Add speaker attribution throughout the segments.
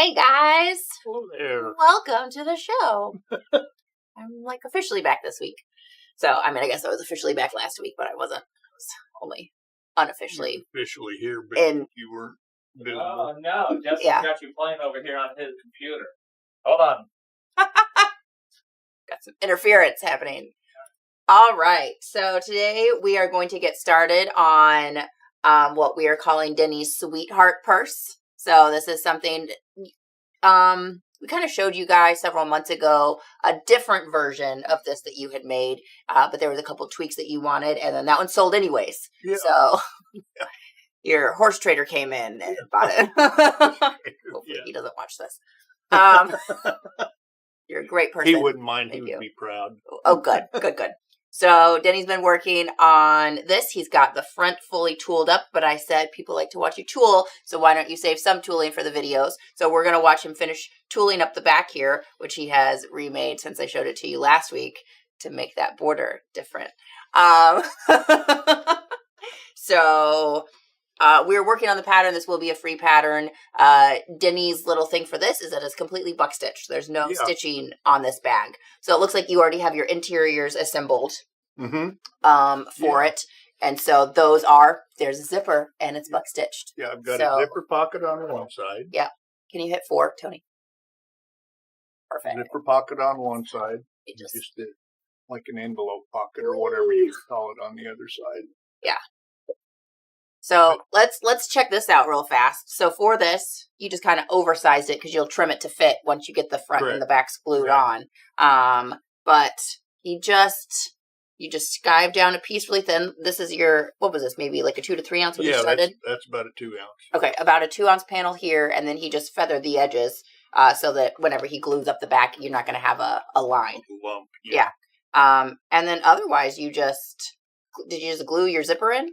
Speaker 1: Hey guys!
Speaker 2: Hello there.
Speaker 1: Welcome to the show. I'm like officially back this week. So, I mean, I guess I was officially back last week, but I wasn't. I was only unofficially.
Speaker 2: You were officially here, but you weren't visible.
Speaker 3: Oh, no. Justin's got you playing over here on his computer. Hold on.
Speaker 1: Got some interference happening. All right. So, today we are going to get started on what we are calling Denny's Sweetheart Purse. So, this is something we kind of showed you guys several months ago a different version of this that you had made, but there was a couple tweaks that you wanted, and then that one sold anyways. Yeah. So your horse trader came in and bought it. Hopefully he doesn't watch this. You're a great person.
Speaker 2: He wouldn't mind. He would be proud.
Speaker 1: Oh, good. So Denny's been working on this. He's got the front fully tooled up, but I said people like to watch you tool, so why don't you save some tooling for the videos? So we're going to watch him finish tooling up the back here, which he has remade since I showed it to you last week to make that border different. So we're working on the pattern. This will be a free pattern. Denny's little thing for this is that it's completely buck stitched. There's no stitching on this bag. So it looks like you already have your interiors assembled for it. And so there's a zipper and it's buck stitched.
Speaker 2: Yeah, I've got a zipper pocket on one side.
Speaker 1: Yeah. Can you hit 4, Tony? Perfect.
Speaker 2: Zipper pocket on one side. Just like an envelope pocket or whatever you call it on the other side.
Speaker 1: Yeah. So let's check this out real fast. So for this, you just kind of oversized it because you'll trim it to fit once you get the front and the back glued on. But you just skive down a piece really thin. This is your, what was this? Maybe like a 2 to 3 ounce when you started?
Speaker 2: That's about a 2 ounce.
Speaker 1: Okay, about a 2 ounce panel here, and then he just feathered the edges so that whenever he glues up the back, you're not going to have a line.
Speaker 2: A lump.
Speaker 1: Yeah. And then otherwise, did you just glue your zipper in?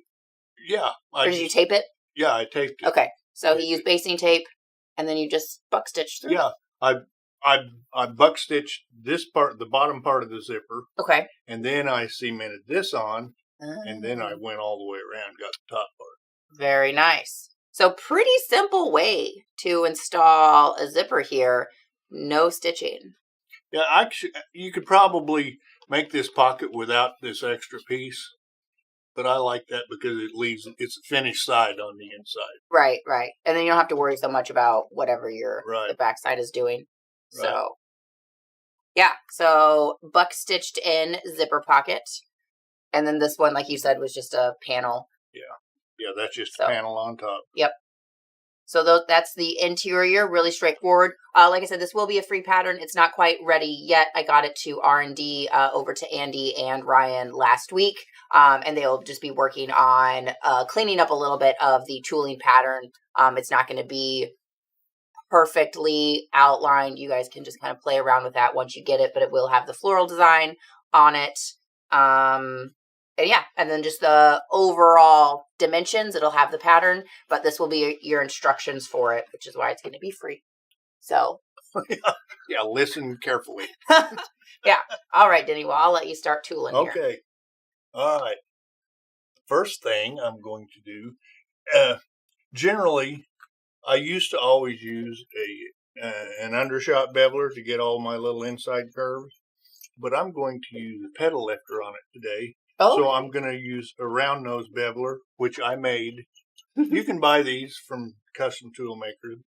Speaker 2: Yeah.
Speaker 1: Or did you tape it?
Speaker 2: Yeah, I taped it.
Speaker 1: Okay. So he used basting tape, and then you just buck stitched through.
Speaker 2: Yeah. I buck stitched this part, the bottom part of the zipper.
Speaker 1: Okay.
Speaker 2: And then I cemented this on, and then I went all the way around, got the top part.
Speaker 1: Very nice. So pretty simple way to install a zipper here. No stitching.
Speaker 2: Yeah, actually, you could probably make this pocket without this extra piece. But I like that because it's a finished side on the inside.
Speaker 1: Right. And then you don't have to worry so much about whatever the backside is doing.
Speaker 2: Right.
Speaker 1: So, yeah. So, buck stitched in zipper pocket. And then this one, like you said, was just a panel.
Speaker 2: Yeah, that's just a panel on top.
Speaker 1: Yep. So that's the interior, really straightforward. Like I said, this will be a free pattern. It's not quite ready yet. I got it to R&D over to Andy and Ryan last week, and they'll just be working on cleaning up a little bit of the tooling pattern. It's not going to be perfectly outlined. You guys can just kind of play around with that once you get it, but it will have the floral design on it. And then just the overall dimensions, it'll have the pattern, but this will be your instructions for it, which is why it's going to be free. So.
Speaker 2: Yeah, listen carefully.
Speaker 1: Yeah. All right, Denny. Well, I'll let you start tooling here.
Speaker 2: Okay. All right. First thing I'm going to do, generally, I used to always use an undershot beveler to get all my little inside curves, but I'm going to use a pedal lifter on it today. Oh. So I'm going to use a round nose beveler, which I made. You can buy these from custom tool makers.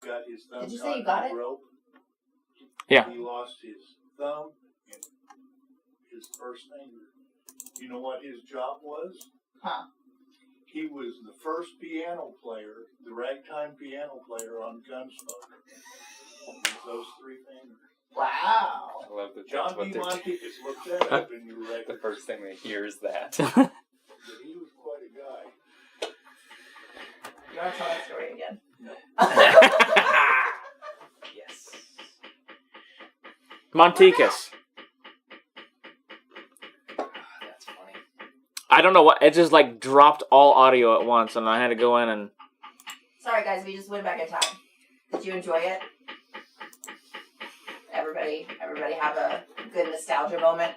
Speaker 2: got his thumb
Speaker 1: Did you say
Speaker 2: caught
Speaker 1: you
Speaker 2: in
Speaker 1: got
Speaker 2: the
Speaker 1: it?
Speaker 2: rope.
Speaker 4: Yeah.
Speaker 2: He lost his thumb and his first finger. You know what his job was?
Speaker 1: Huh.
Speaker 2: He was the first piano player, the ragtime piano player on Gunsmoke. With those three fingers.
Speaker 1: Wow.
Speaker 4: I love that.
Speaker 2: John B. Monticus looked that up in your record.
Speaker 4: The first thing they hear is that.
Speaker 2: But he was quite a guy.
Speaker 1: You want to tell that story again?
Speaker 4: Yes. Monticus. That's funny. I don't know what. It just like dropped all audio at once, and I had to go in and.
Speaker 1: Sorry, guys. We just went back in time. Did you enjoy it? Everybody have a good nostalgia moment?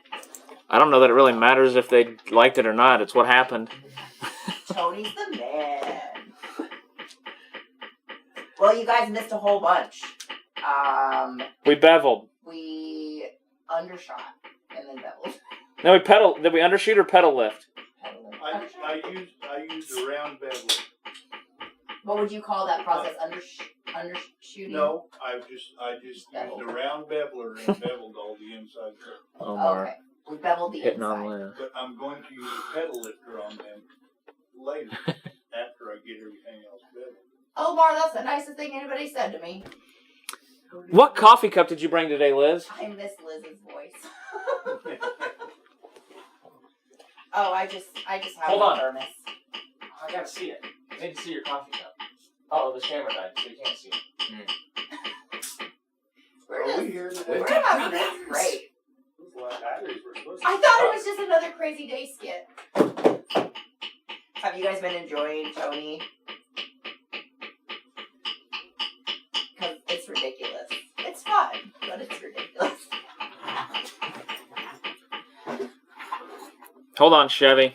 Speaker 4: I don't know that it really matters if they liked it or not. It's what happened.
Speaker 1: Tony's the man. Well, you guys missed a whole bunch.
Speaker 4: We beveled.
Speaker 1: We undershot and then beveled.
Speaker 4: No, we pedal. Did we undershoot or pedal lift?
Speaker 2: I used a round bevel.
Speaker 1: What would you call that process? Undershooting?
Speaker 2: No, I just used a round beveler and beveled all the inside.
Speaker 4: Omar.
Speaker 1: Okay. We beveled the
Speaker 4: Hitting
Speaker 1: inside.
Speaker 4: on Liz.
Speaker 2: But I'm going to use a pedal lifter on them later after I get everything else beveled.
Speaker 1: Omar, that's the nicest thing anybody said to me.
Speaker 4: What coffee cup did you bring today, Liz?
Speaker 1: I miss Liz's voice. Oh, I just have
Speaker 3: Hold
Speaker 1: a
Speaker 3: on.
Speaker 1: thermos.
Speaker 3: I gotta see it. I need to see your coffee cup. Oh, the camera died, so you can't see it.
Speaker 1: We're
Speaker 2: Are we
Speaker 1: just,
Speaker 2: here today?
Speaker 1: we're having this great. I thought it was just another crazy day skit. Have you guys been enjoying Tony? Because it's ridiculous. It's fun, but it's ridiculous.
Speaker 4: Hold on, Chevy.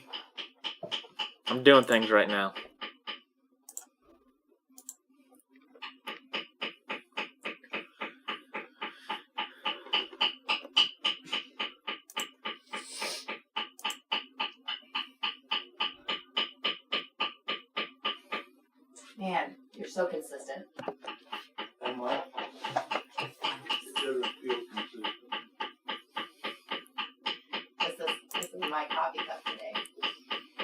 Speaker 4: I'm doing things right now.
Speaker 1: Man, you're so consistent.
Speaker 2: Am I? It doesn't feel consistent.
Speaker 1: This is my coffee cup today.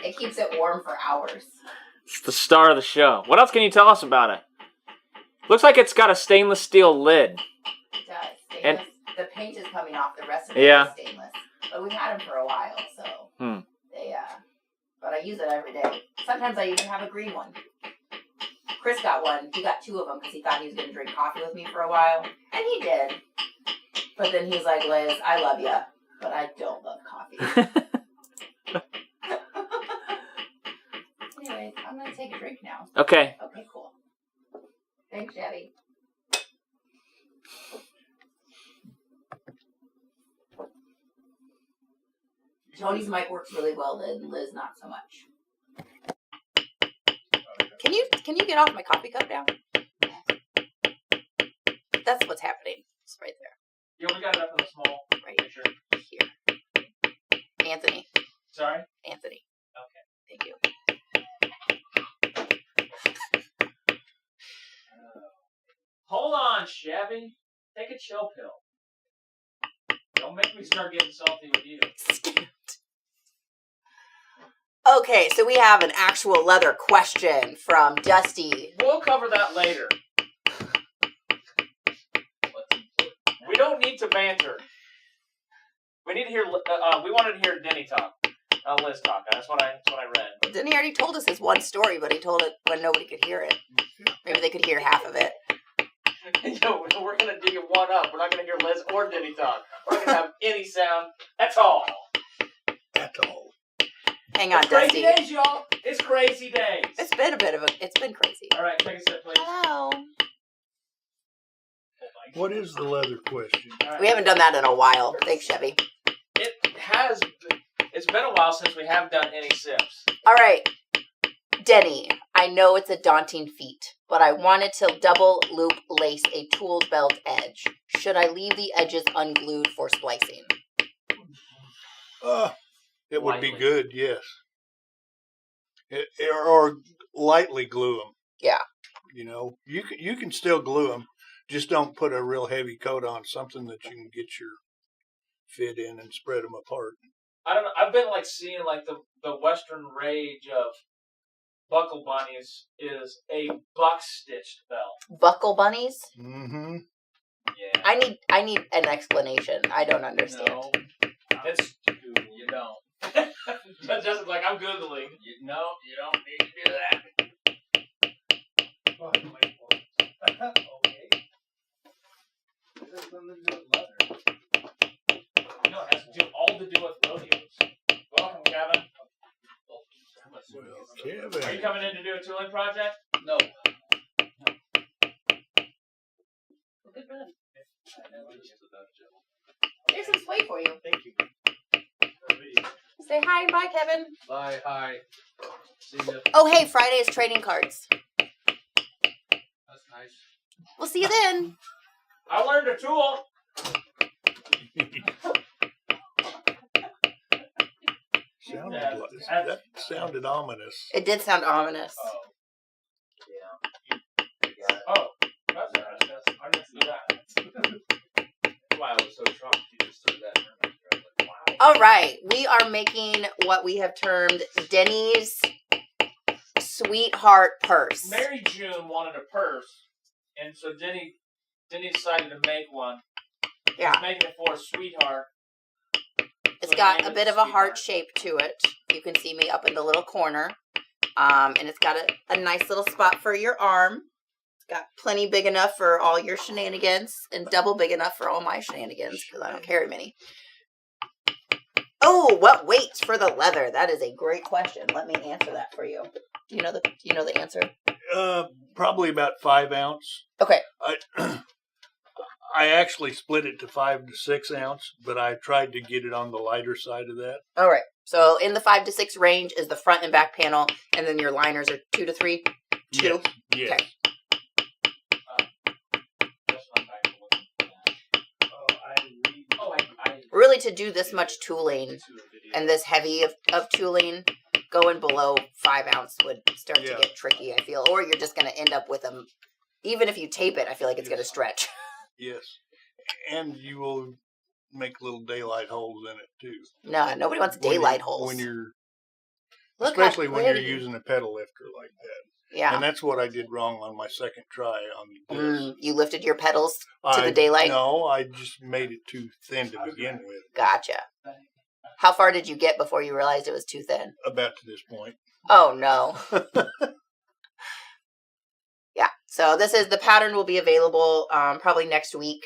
Speaker 1: It keeps it warm for hours.
Speaker 4: It's the star of the show. What else can you tell us about it? Looks like it's got a stainless steel lid.
Speaker 1: It does. Stainless.
Speaker 4: And-
Speaker 1: the paint is coming off. The rest of it
Speaker 4: Yeah.
Speaker 1: is stainless. But we've had them for a while, so they but I use it every day. Sometimes I even have a green one. Chris got one. He got two of them because he thought he was going to drink coffee with me for a while. And he did. But then he's like, Liz, I love you, but I don't love coffee. Anyways, I'm going to take a drink now.
Speaker 4: Okay.
Speaker 1: Okay, cool. Thanks, Chevy. Tony's mic works really well, and Liz not so much. Can you get off my coffee cup now? That's what's happening. It's right there.
Speaker 3: Yeah, we got it up in the small
Speaker 1: Right
Speaker 3: picture.
Speaker 1: here. Anthony.
Speaker 3: Sorry?
Speaker 1: Anthony.
Speaker 3: Okay.
Speaker 1: Thank you.
Speaker 3: Hold on, Chevy. Take a chill pill. Don't make me start getting salty with you.
Speaker 1: Okay, so we have an actual leather question from Dusty.
Speaker 3: We'll cover that later. We don't need to banter. We need to hear. We wanted to hear Denny talk. Liz talk. That's what I read.
Speaker 1: Didn't he already told us his one story, but he told it when nobody could hear it. Maybe they could hear half of it.
Speaker 3: Yo, we're gonna do you one up. We're not gonna hear Liz or Denny talk. We're not gonna have any sound. That's all.
Speaker 2: That's all.
Speaker 1: Hang on,
Speaker 3: It's crazy
Speaker 1: Dusty.
Speaker 3: days, y'all. It's crazy days.
Speaker 1: It's been it's been crazy.
Speaker 3: All right, take a sip, please.
Speaker 1: Hello.
Speaker 2: What is the leather question?
Speaker 3: All right.
Speaker 1: We haven't done that in a while. Thanks, Chevy.
Speaker 3: It's been a while since we have done any sips.
Speaker 1: All right. Denny, I know it's a daunting feat, but I wanted to double loop lace a tool belt edge. Should I leave the edges unglued for splicing?
Speaker 2: It would be
Speaker 3: Lightly.
Speaker 2: good, yes. Or lightly glue them.
Speaker 1: Yeah.
Speaker 2: You know, you can still glue them. Just don't put a real heavy coat on something that you can get your fit in and spread them apart.
Speaker 3: I don't know. I've been like seeing like the Western rage of buckle bunnies is a buck stitched belt.
Speaker 1: Buckle bunnies?
Speaker 2: Mm-hmm.
Speaker 3: Yeah.
Speaker 1: I need an explanation. I don't understand.
Speaker 3: No, it's you don't. Justin's like, I'm googling. No, you don't need to do that.
Speaker 5: Okay. This has something to do with leather.
Speaker 3: No, it has to do with rodeos. Welcome, Kevin.
Speaker 2: Well,
Speaker 3: Are you coming in to do a tooling project?
Speaker 5: No.
Speaker 1: Good for them. Here's some suede for you.
Speaker 5: Thank you.
Speaker 1: Say hi and bye, Kevin.
Speaker 5: Bye. Hi. See you.
Speaker 1: Oh, hey, Friday is trading cards.
Speaker 5: That's nice.
Speaker 1: We'll see you then.
Speaker 3: I learned a tool.
Speaker 2: That sounded ominous.
Speaker 1: It did sound ominous.
Speaker 3: Oh. Yeah. Oh. That's nice. I didn't see that. That's why I was so shocked. You just said that. I was like, wow.
Speaker 1: All right, we are making what we have termed Denny's Sweetheart Purse.
Speaker 3: Mary June wanted a purse, and so Denny decided to make one.
Speaker 1: Yeah.
Speaker 3: He's making it for a sweetheart.
Speaker 1: It's got a bit of a heart shape to it. You can see me up in the little corner. And it's got a nice little spot for your arm. It's got plenty big enough for all your shenanigans and double big enough for all my shenanigans because I don't carry many. Oh, what weights for the leather? That is a great question. Let me answer that for you. Do you know the answer?
Speaker 2: Probably about 5 ounce.
Speaker 1: Okay.
Speaker 2: I actually split it to 5 to 6 ounce, but I tried to get it on the lighter side of that.
Speaker 1: All right. So in the 5 to 6 range is the front and back panel, and then your liners are 2 to 3. 2.
Speaker 2: Yes.
Speaker 1: Okay. Really, to do this much tooling and this heavy of tooling, going below 5 ounce would start to get tricky, I feel. Or you're just going to end up with them. Even if you tape it, I feel like it's going to stretch.
Speaker 2: Yes. And you will make little daylight holes in it, too.
Speaker 1: No, nobody wants daylight holes.
Speaker 2: When you're,
Speaker 1: Look
Speaker 2: especially when you're
Speaker 1: pretty.
Speaker 2: using a pedal lifter like that.
Speaker 1: Yeah.
Speaker 2: And that's what I did wrong on my second try on this.
Speaker 1: You lifted your pedals to the daylight?
Speaker 2: No, I just made it too thin to begin with.
Speaker 1: Gotcha. How far did you get before you realized it was too thin?
Speaker 2: About to this point.
Speaker 1: Oh, no. Yeah. So the pattern will be available probably next week.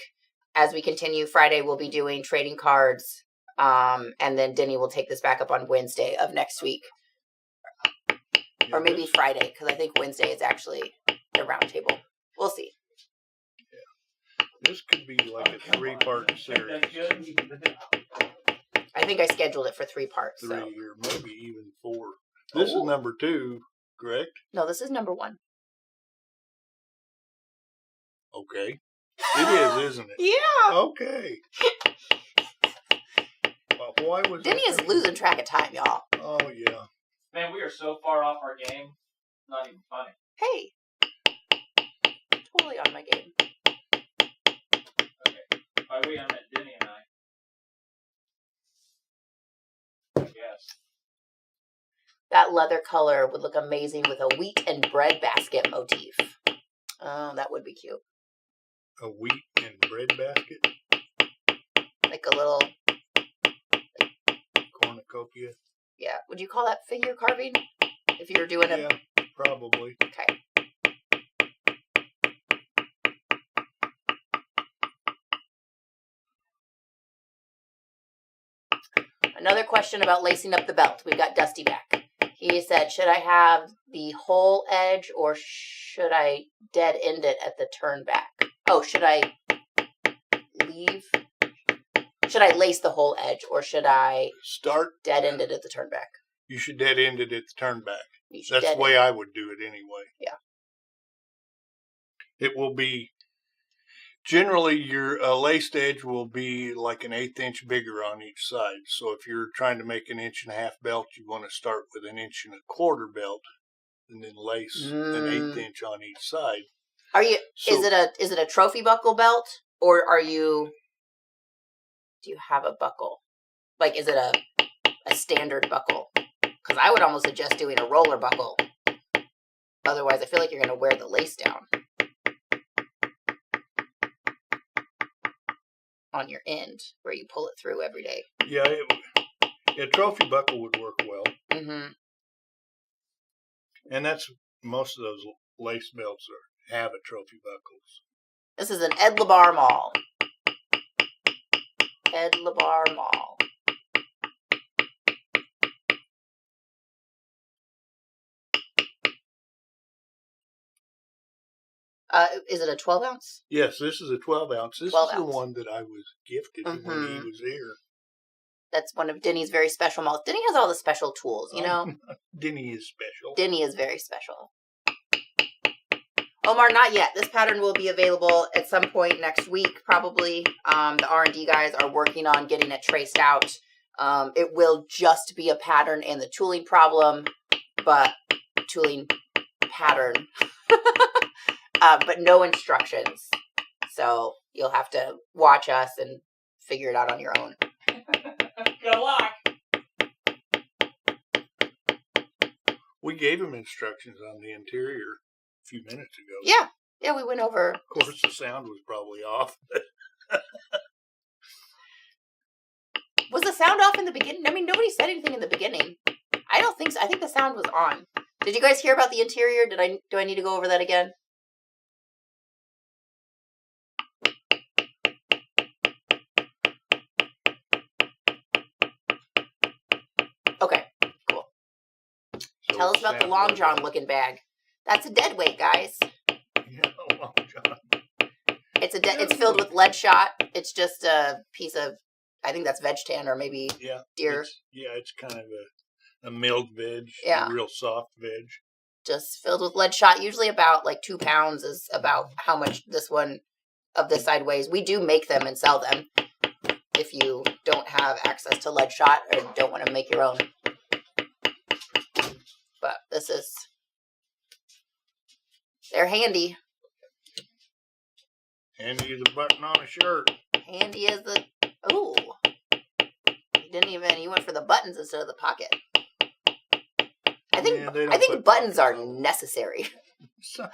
Speaker 1: As we continue, Friday we'll be doing trading cards. And then Denny will take this back up on Wednesday of next week. Or maybe Friday, because I think Wednesday is actually the round table. We'll see.
Speaker 2: Yeah. This could be like a 3-part series.
Speaker 1: I think I scheduled it for 3 parts.
Speaker 2: 3
Speaker 1: So.
Speaker 2: or maybe even 4. This is number 2, correct?
Speaker 1: No, this is number 1.
Speaker 2: Okay. It is, isn't it?
Speaker 1: Yeah.
Speaker 2: Okay. Well, why was
Speaker 1: Denny is losing track of time, y'all.
Speaker 2: Oh, yeah.
Speaker 3: Man, we are so far off our game. Not even funny.
Speaker 1: Hey. Totally on my game.
Speaker 3: Okay. By we, I meant Denny and I guess.
Speaker 1: That leather color would look amazing with a wheat and bread basket motif. Oh, that would be cute.
Speaker 2: A wheat and bread basket?
Speaker 1: Like a little...
Speaker 2: Cornucopia?
Speaker 1: Yeah. Would you call that figure carving? If you were doing it?
Speaker 2: Yeah, probably.
Speaker 1: Okay. Another question about lacing up the belt. We've got Dusty back. He said, should I have the whole edge or should I dead end it at the turn back? Oh, should I lace the whole edge or should I dead end it at the turn back?
Speaker 2: You should dead end it at the turn back.
Speaker 1: That's
Speaker 2: the way I would do it anyway.
Speaker 1: Yeah.
Speaker 2: It will be, generally your laced edge will be like an 1/8 inch bigger on each side. So if you're trying to make an 1.5 inch belt, you want to start with an 1.25 inch belt and then lace an 1/8 inch on each side.
Speaker 1: Are you?
Speaker 2: So,
Speaker 1: Is it a trophy buckle belt, or are you? Do you have a buckle? Like, is it a standard buckle? Because I would almost suggest doing a roller buckle. Otherwise, I feel like you're going to wear the lace down on your end where you pull it through every day.
Speaker 2: Yeah, a trophy buckle would work well.
Speaker 1: Mm-hmm.
Speaker 2: And that's most of those lace belts have a trophy buckles.
Speaker 1: This is an Ed LeBar Mall. Ed LeBar Mall. Is it a 12 ounce?
Speaker 2: Yes, this is a 12 ounce. This
Speaker 1: 12
Speaker 2: is the
Speaker 1: ounce.
Speaker 2: one that I was gifted when he was here.
Speaker 1: That's one of Denny's very special malls. Denny has all the special tools, you know?
Speaker 2: Denny is special.
Speaker 1: Denny is very special. Omar, not yet. This pattern will be available at some point next week, probably. The R&D guys are working on getting it traced out. It will just be a pattern and the tooling problem, but tooling pattern. But no instructions. So you'll have to watch us and figure it out on your own.
Speaker 3: Good luck.
Speaker 2: We gave him instructions on the interior a few minutes ago.
Speaker 1: Yeah, we went over.
Speaker 2: Of course, the sound was probably off.
Speaker 1: Was the sound off in the beginning? I mean, nobody said anything in the beginning. I don't think so. I think the sound was on. Did you guys hear about the interior? Do I need to go over that again? Okay, cool.
Speaker 2: So
Speaker 1: Tell us about the Long John looking bag. That's a dead weight, guys.
Speaker 2: Yeah, Long John.
Speaker 1: It's filled with lead shot. It's just a piece of, I think that's veg tan or maybe deer.
Speaker 2: It's kind of a milled veg.
Speaker 1: Yeah.
Speaker 2: A real soft veg.
Speaker 1: Just filled with lead shot. Usually about like 2 pounds is about how much this one of this side weighs. We do make them and sell them if you don't have access to lead shot or don't want to make your own. But they're handy.
Speaker 2: Handy as a button on a shirt.
Speaker 1: Handy as ooh. You went for the buttons instead of the pocket. I think buttons are necessary.
Speaker 2: So,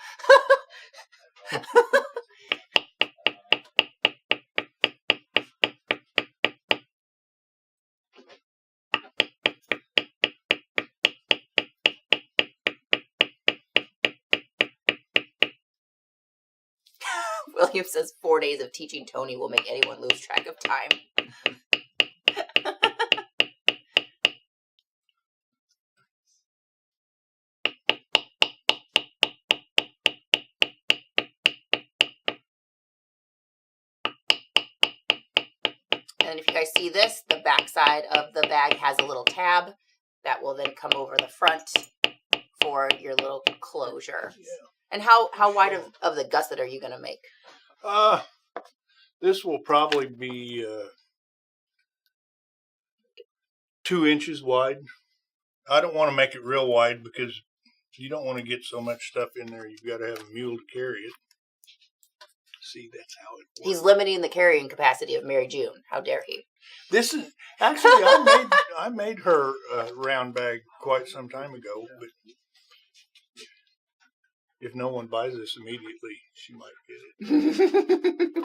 Speaker 1: William says 4 days of teaching Tony will make anyone lose track of time. And if you guys see this, the back side of the bag has a little tab that will then come over the front for your little closure.
Speaker 2: yeah.
Speaker 1: And how wide of the gusset are you going to make?
Speaker 2: This will probably be 2 inches wide. I don't want to make it real wide because you don't want to get so much stuff in there. You've got to have a mule to carry it. See, that's how it works.
Speaker 1: He's limiting the carrying capacity of Mary June. How dare he?
Speaker 2: This is actually I made her round bag quite some time ago, but if no one buys this immediately, she might get it.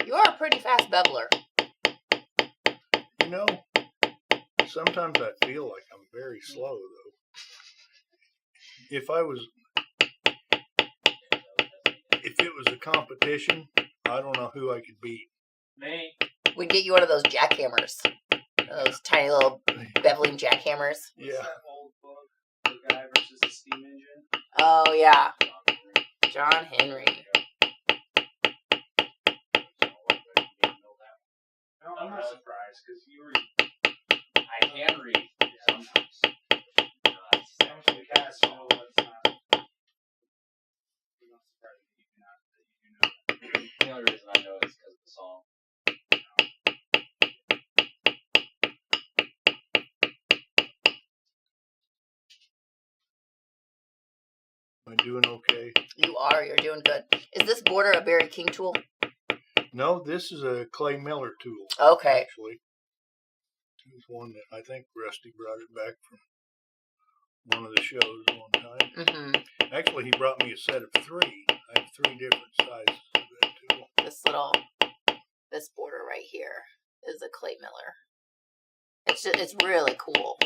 Speaker 1: You are a pretty fast beveler.
Speaker 2: You know, sometimes I feel like I'm very slow, though. If it was a competition, I don't know who I could beat.
Speaker 3: Me.
Speaker 1: We'd get you one of those jackhammers. Those tiny little beveling jackhammers.
Speaker 2: Yeah.
Speaker 5: That old book, The Guy versus the Steam Engine.
Speaker 1: Oh, yeah. John Henry.
Speaker 5: I'm not surprised because you were.
Speaker 3: I can read sometimes.
Speaker 5: I'm from Cassville. That's not. I'm not surprised that you know that.
Speaker 3: The only reason I know it is because of the song.
Speaker 2: Am I doing okay?
Speaker 1: You are. You're doing good. Is this border a Barry King tool?
Speaker 2: No, this is a Clay Miller tool.
Speaker 1: Okay.
Speaker 2: Actually, it's one that I think Rusty brought it back from one of the shows one time.
Speaker 1: Mm-hmm.
Speaker 2: Actually, he brought me a set of 3. I have 3 different sizes of that tool.
Speaker 1: This border right here is a Clay Miller. It's really cool.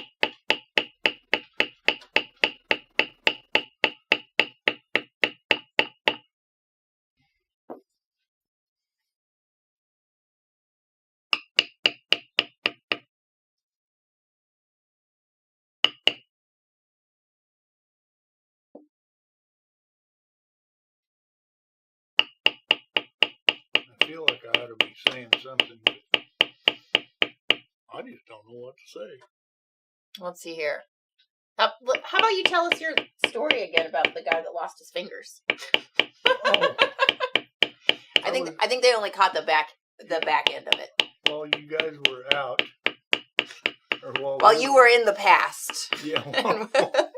Speaker 2: I feel like I ought to be saying something, but I just don't know what to say.
Speaker 1: Let's see here. How about you tell us your story again about the guy that lost his fingers?
Speaker 2: Oh,
Speaker 1: I think they only caught the back end of it.
Speaker 2: while you guys were out, or
Speaker 1: While you were in the past,
Speaker 2: yeah,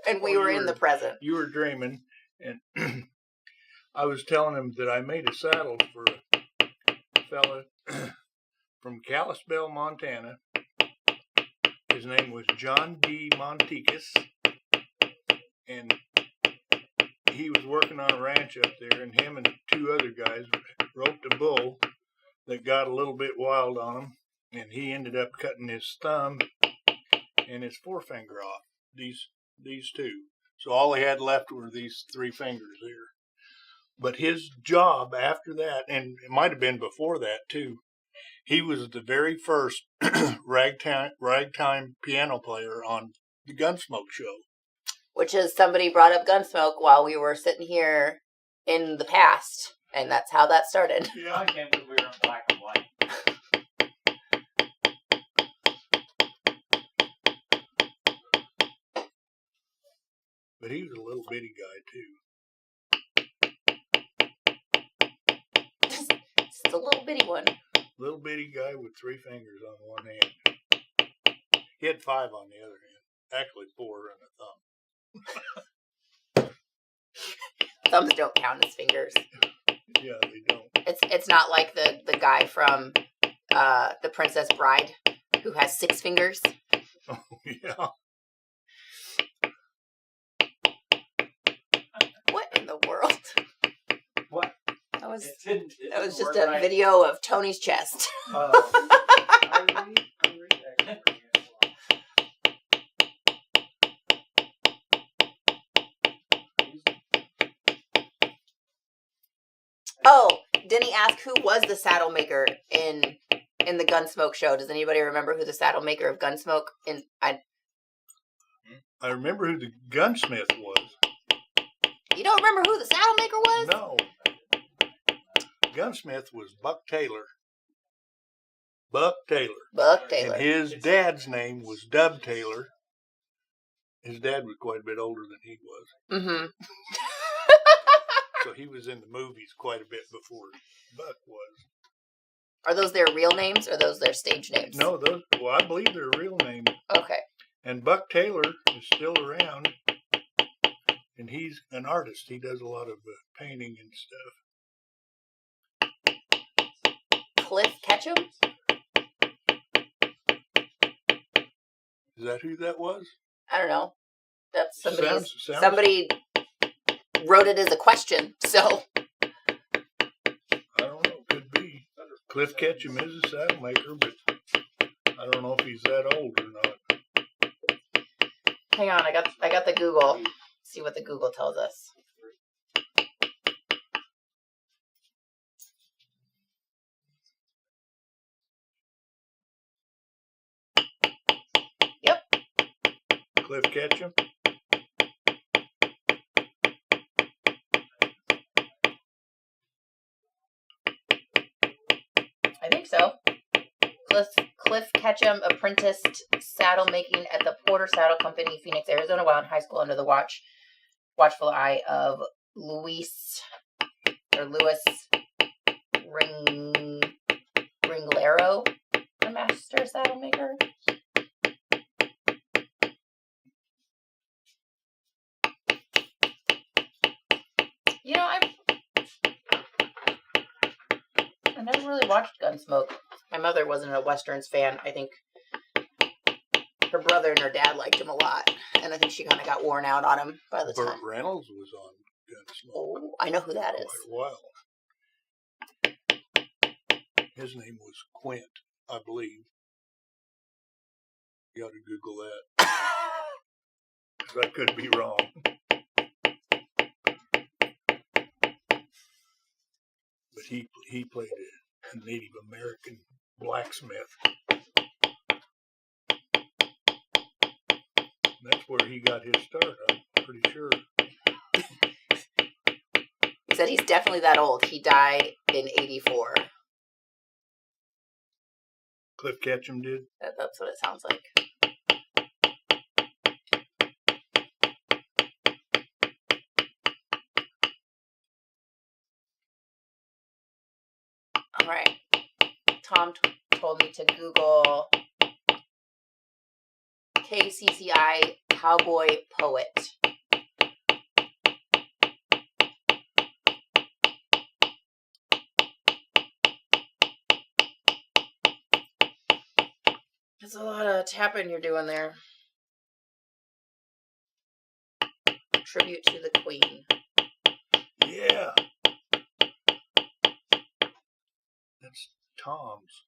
Speaker 1: and we
Speaker 2: While
Speaker 1: were
Speaker 2: you
Speaker 1: in the
Speaker 2: were-
Speaker 1: present.
Speaker 2: you were dreaming, and I was telling him that I made a saddle for a fella from Kalispell, Montana. His name was John D. Monticus, and he was working on a ranch up there, and him and 2 other guys roped a bull that got a little bit wild on him, and he ended up cutting his thumb and his forefinger off. These 2. So all he had left were these 3 fingers here. But his job after that, and it might have been before that too, he was the very first ragtime piano player on the Gunsmoke show.
Speaker 1: Which is somebody brought up Gunsmoke while we were sitting here in the past, and that's how that started.
Speaker 2: Yeah.
Speaker 3: I can't believe we were in black and white.
Speaker 2: But he was a little bitty guy too.
Speaker 1: Just a little bitty one.
Speaker 2: Little bitty guy with 3 fingers on one hand. He had 5 on the other hand. Actually 4 and a thumb.
Speaker 1: Thumbs don't count as fingers.
Speaker 2: Yeah, they don't.
Speaker 1: It's not like the guy from The Princess Bride who has 6 fingers.
Speaker 2: Oh, yeah.
Speaker 1: What in the world?
Speaker 5: What?
Speaker 1: That was
Speaker 3: It didn't
Speaker 1: just
Speaker 3: work
Speaker 1: a
Speaker 3: right.
Speaker 1: video of Tony's chest.
Speaker 5: I read actually.
Speaker 1: Oh, Denny asked who was the saddle maker in the Gunsmoke show. Does anybody remember who the saddle maker of Gunsmoke?
Speaker 2: I remember who the gunsmith was.
Speaker 1: You don't remember who the saddle maker was?
Speaker 2: No. Gunsmith was Buck Taylor. Buck Taylor.
Speaker 1: Buck Taylor.
Speaker 2: And his dad's name was Dub Taylor. His dad was quite a bit older than he was.
Speaker 1: Mm-hmm.
Speaker 2: So he was in the movies quite a bit before Buck was.
Speaker 1: Are those their real names or those their stage names?
Speaker 2: No, I believe their real name.
Speaker 1: Okay.
Speaker 2: And Buck Taylor is still around. And he's an artist. He does a lot of painting and stuff.
Speaker 1: Cliff Ketchum?
Speaker 2: Is that who that was?
Speaker 1: I don't know. That's
Speaker 2: Sounds-
Speaker 1: somebody wrote it as a question. So
Speaker 2: I don't know. Could be. Cliff Ketchum is a saddle maker, but I don't know if he's that old or not.
Speaker 1: hang on, I got the Google. See what the Google tells us.
Speaker 2: Cliff Ketchum.
Speaker 1: I think so. Cliff Ketchum apprenticed saddle making at the Porter Saddle Company, Phoenix, Arizona, while in high school under the watchful eye of Louis Ringlero, a master saddle maker. You know, I never really watched Gunsmoke. My mother wasn't a Westerns fan. I think her brother and her dad liked him a lot, and I think she kind of got worn out on him by the
Speaker 2: Burt
Speaker 1: time.
Speaker 2: Reynolds was on Gunsmoke.
Speaker 1: Oh, I know who that is.
Speaker 2: Quite a while. His name was Quint, I believe. You ought to Google that. 'Cause I could be wrong. But he played a Native American blacksmith. And that's where he got his start, I'm pretty sure.
Speaker 1: He said he's definitely that old. He died in 84.
Speaker 2: Cliff Ketchum did.
Speaker 1: That's what it sounds like. All right. Tom told me to Google KCCI Cowboy Poet. There's a lot of tapping you're doing there. Tribute to the Queen.
Speaker 2: Yeah. That's Tom's.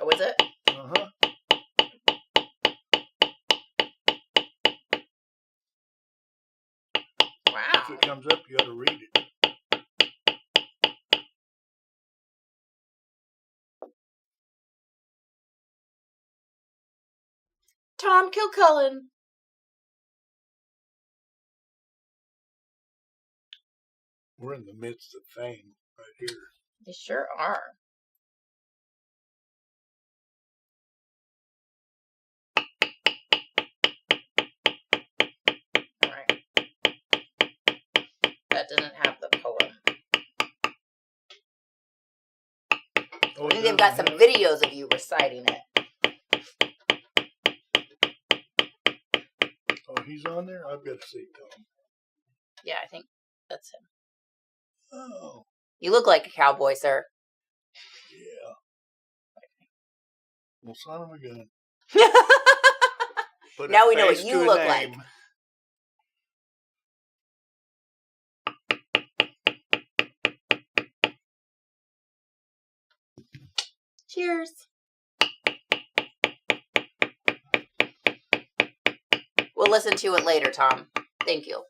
Speaker 1: Oh, is it?
Speaker 2: Uh-huh.
Speaker 1: Wow.
Speaker 2: If it comes up, you ought to read it.
Speaker 1: Tom Kilcullen.
Speaker 2: We're in the midst of fame right here.
Speaker 1: They sure are. All right. That doesn't have the poem.
Speaker 2: Oh,
Speaker 1: I think they've got some videos of you reciting it.
Speaker 2: Oh, he's on there? I've got to see Tom.
Speaker 1: Yeah, I think that's him.
Speaker 2: Oh,
Speaker 1: You look like a cowboy, sir.
Speaker 2: yeah. Well, son of a gun. Put a
Speaker 1: Now we know what
Speaker 2: face
Speaker 1: you
Speaker 2: to a
Speaker 1: look like.
Speaker 2: name.
Speaker 1: Cheers. We'll listen to it later, Tom. Thank you.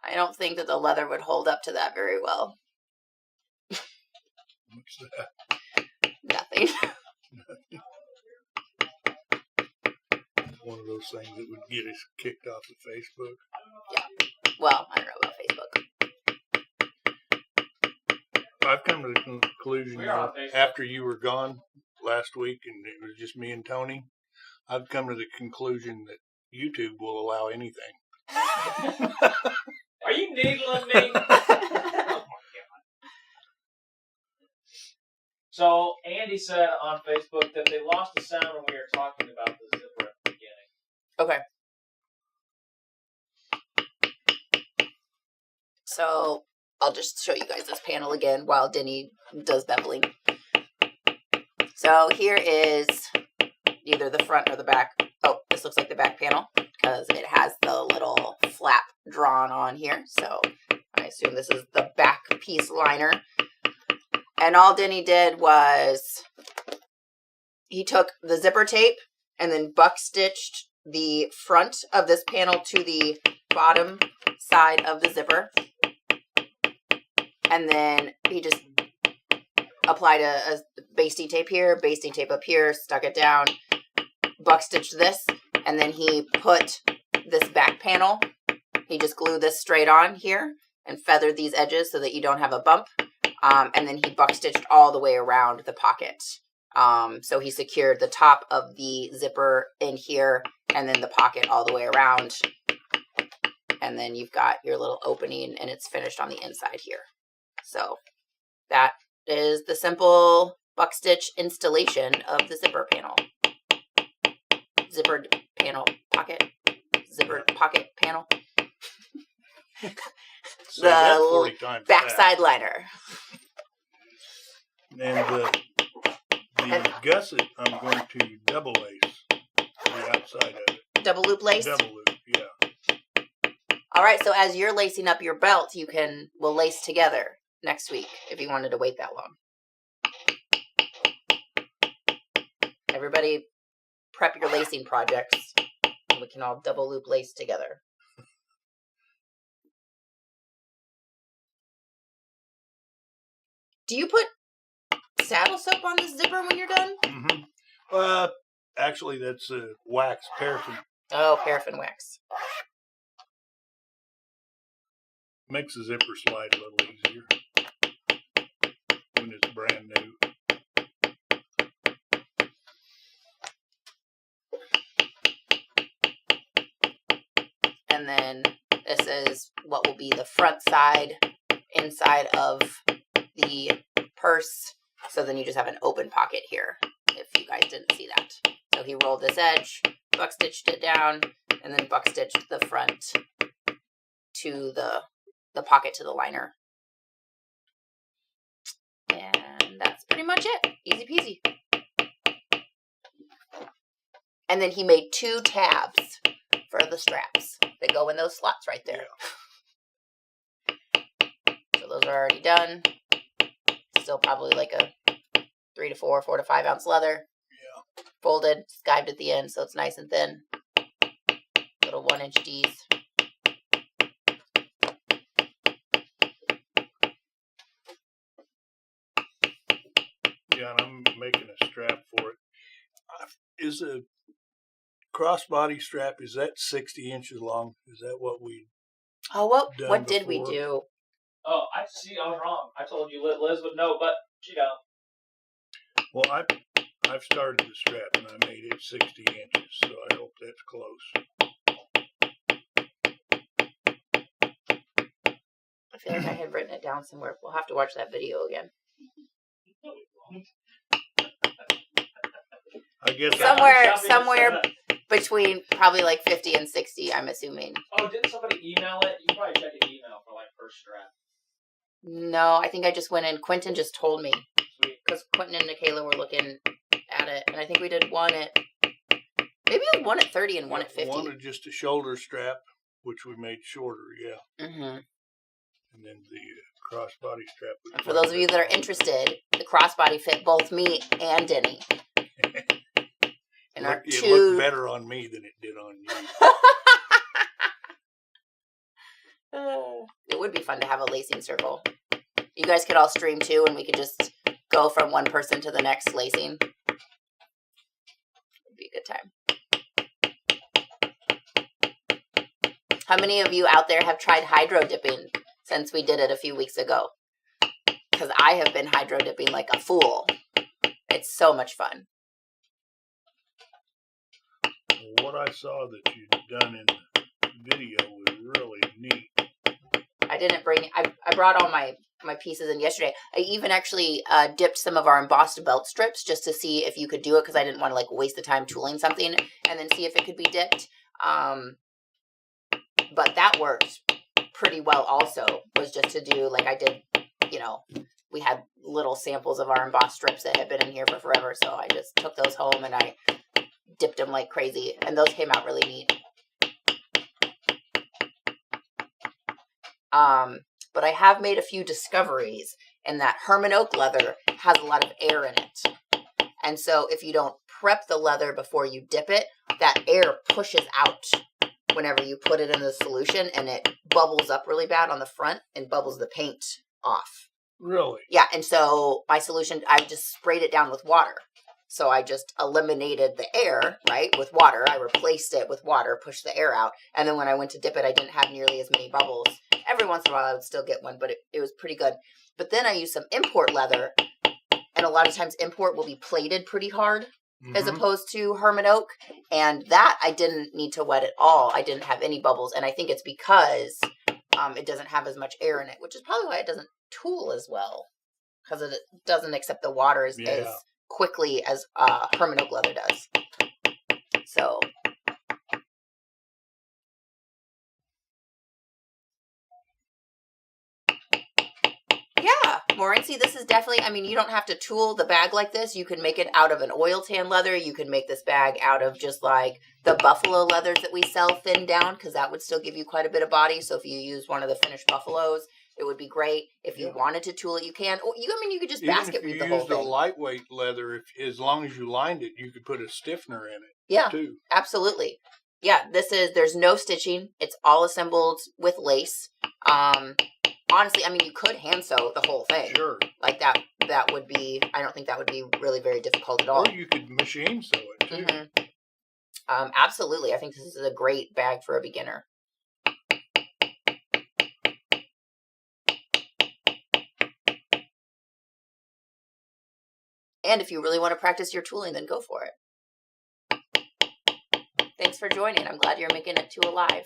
Speaker 1: I don't think that the leather would hold up to that very well.
Speaker 2: What's that?
Speaker 1: Nothing.
Speaker 2: One of those things that would get us kicked off of Facebook.
Speaker 1: Well, I don't know about Facebook.
Speaker 2: I've come to the conclusion
Speaker 3: We are on Facebook.
Speaker 2: after you were gone last week and it was just me and Tony, I've come to the conclusion that YouTube will allow anything.
Speaker 3: Are you needling me? Oh my God. So Andy said on Facebook that they lost the sound when we were talking about the zipper at the beginning.
Speaker 1: Okay. So I'll just show you guys this panel again while Denny does beveling. So here is either the front or the back. Oh, this looks like the back panel because it has the little flap drawn on here. So I assume this is the back piece liner. And all Denny did was he took the zipper tape and then buck stitched the front of this panel to the bottom side of the zipper. And then he just applied a basting tape here, basting tape up here, stuck it down, buck stitched this, and then he put this back panel. He just glued this straight on here and feathered these edges so that you don't have a bump. And then he buck stitched all the way around the pocket. So he secured the top of the zipper in here and then the pocket all the way around. And then you've got your little opening and it's finished on the inside here. So that is the simple buck stitch installation of the zipper panel. Zippered panel pocket. Zippered pocket panel.
Speaker 2: Say that 40 times
Speaker 1: backside liner.
Speaker 2: And the gusset, I'm going to double lace the outside of it.
Speaker 1: Double loop lace?
Speaker 2: Double loop, yeah.
Speaker 1: All right, so as you're lacing up your belt, we'll lace together next week if you wanted to wait that long. Everybody prep your lacing projects and we can all double loop lace together. Do you put saddle soap on this zipper when you're done?
Speaker 2: Mm-hmm. Actually, that's wax, paraffin.
Speaker 1: Oh, paraffin wax.
Speaker 2: Makes the zipper slide a little easier when it's brand new.
Speaker 1: And then this is what will be the front side, inside of the purse. So then you just have an open pocket here, if you guys didn't see that. So he rolled this edge, buck stitched it down, and then buck stitched the front to the pocket to the liner. And that's pretty much it. Easy peasy. And then he made 2 tabs for the straps that go in those slots right there. Yeah. So those are already done. Still probably like a 3 to 4 to 5 ounce leather.
Speaker 2: Yeah.
Speaker 1: Folded, skived at the end so it's nice and thin. Little 1-inch D's.
Speaker 2: Yeah, and I'm making a strap for it. Is a crossbody strap, is that 60 inches long? Is that what we
Speaker 1: Oh,
Speaker 2: done
Speaker 1: what did we
Speaker 2: before?
Speaker 1: do?
Speaker 3: Oh, I was wrong. I told you Liz would know, but she don't.
Speaker 2: Well, I've started the strap and I made it 60 inches, so I hope that's close.
Speaker 1: I feel like I had written it down somewhere. We'll have to watch that video again.
Speaker 2: I guess
Speaker 1: Somewhere between probably like 50 and 60, I'm assuming.
Speaker 3: Oh, didn't somebody email it? You can probably check an email for like first strap.
Speaker 1: No, I think I just went in. Quentin just told me.
Speaker 3: Sweet.
Speaker 1: Because Quentin and Nikayla were looking at it. And I think we did one at, maybe it was one at 30 and one at 50.
Speaker 2: One is just a shoulder strap, which we made shorter, yeah.
Speaker 1: Mm-hmm.
Speaker 2: And then the crossbody strap.
Speaker 1: And for those of you that are interested, the crossbody fit both me and Denny. And
Speaker 2: it looked better on me than it did on you.
Speaker 1: It would be fun to have a lacing circle. You guys could all stream too, and we could just go from one person to the next lacing. It'd be a good time. How many of you out there have tried hydro dipping since we did it a few weeks ago? Because I have been hydro dipping like a fool. It's so much fun.
Speaker 2: What I saw that you'd done in the video was really neat.
Speaker 1: I didn't bring, I brought all my pieces in yesterday. I even actually dipped some of our embossed belt strips just to see if you could do it, because I didn't want to like waste the time tooling something and then see if it could be dipped. But that worked pretty well also, was just to do like I did, you know, we had little samples of our embossed strips that had been in here for forever. So I just took those home and I dipped them like crazy, and those came out really neat. But I have made a few discoveries, and that Herman oak leather has a lot of air in it. And so if you don't prep the leather before you dip it, that air pushes out whenever you put it in the solution, and it bubbles up really bad on the front and bubbles the paint off.
Speaker 2: Really?
Speaker 1: Yeah, and so my solution, I just sprayed it down with water. So I just eliminated the air, right, with water. I replaced it with water, pushed the air out. And then when I went to dip it, I didn't have nearly as many bubbles. Every once in a while, I would still get one, but it was pretty good. But then I used some import leather. And a lot of times import will be plated pretty hard as opposed to Hermit Oak. And that I didn't need to wet at all. I didn't have any bubbles. And I think it's because it doesn't have as much air in it, which is probably why it doesn't tool as well. Because it doesn't accept the water as quickly as Hermit Oak leather does. So, yeah, Maureen, see, this is definitely, I mean, you don't have to tool the bag like this. You can make it out of an oil tan leather. You can make this bag out of just like the buffalo leathers that we sell thinned down, because that would still give you quite a bit of body. So if you use one of the finished buffaloes, it would be great. If you wanted to tool it, you can. Or you could just basket weave the whole thing.
Speaker 2: If you used a lightweight leather, as long as you lined it, you could put a stiffener in it.
Speaker 1: Yeah,
Speaker 2: too.
Speaker 1: Absolutely. Yeah, there's no stitching. It's all assembled with lace. Honestly, I mean, you could hand sew the whole thing.
Speaker 2: Sure.
Speaker 1: Like that would be, I don't think that would be really very difficult at all.
Speaker 2: Or you could machine sew it too.
Speaker 1: Absolutely. I think this is a great bag for a beginner. And if you really want to practice your tooling, then go for it. Thanks for joining. I'm glad you're making it to alive.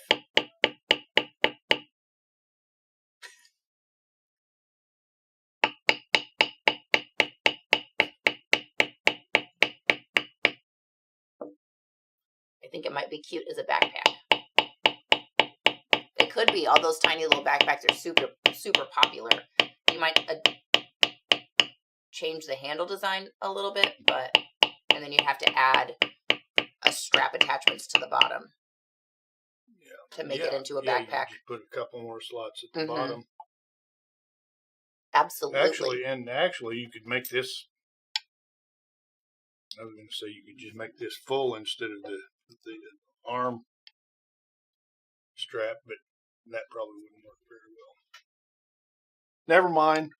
Speaker 1: I think it might be cute as a backpack. It could be. All those tiny little backpacks are super, super popular. You might change the handle design a little bit, and then you have to add a strap attachments to the bottom to make it into a backpack.
Speaker 2: You put a couple more slots at the bottom.
Speaker 1: Absolutely.
Speaker 2: Actually, you could make this. I was going to say you could just make this full instead of the arm strap, but that probably wouldn't work very well. Never mind.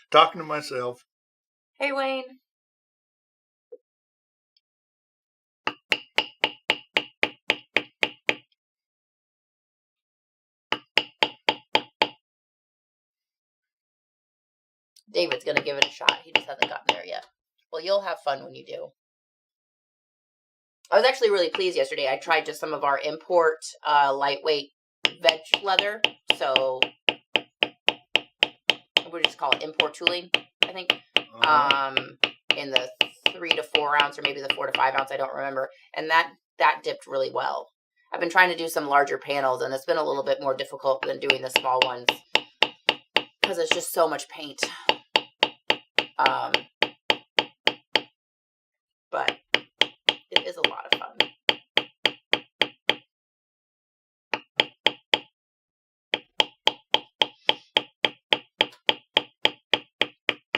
Speaker 2: Talking to myself.
Speaker 1: Hey, Wayne. David's going to give it a shot. He just hasn't gotten there yet. Well, you'll have fun when you do. I was actually really pleased yesterday. I tried just some of our import lightweight veg leather. So we just call it import tooling, I think. In the 3 to 4 ounce, or maybe the 4 to 5 ounce, I don't remember. And that dipped really well. I've been trying to do some larger panels, and it's been a little bit more difficult than doing the small ones because it's just so much paint. But it is a lot of fun.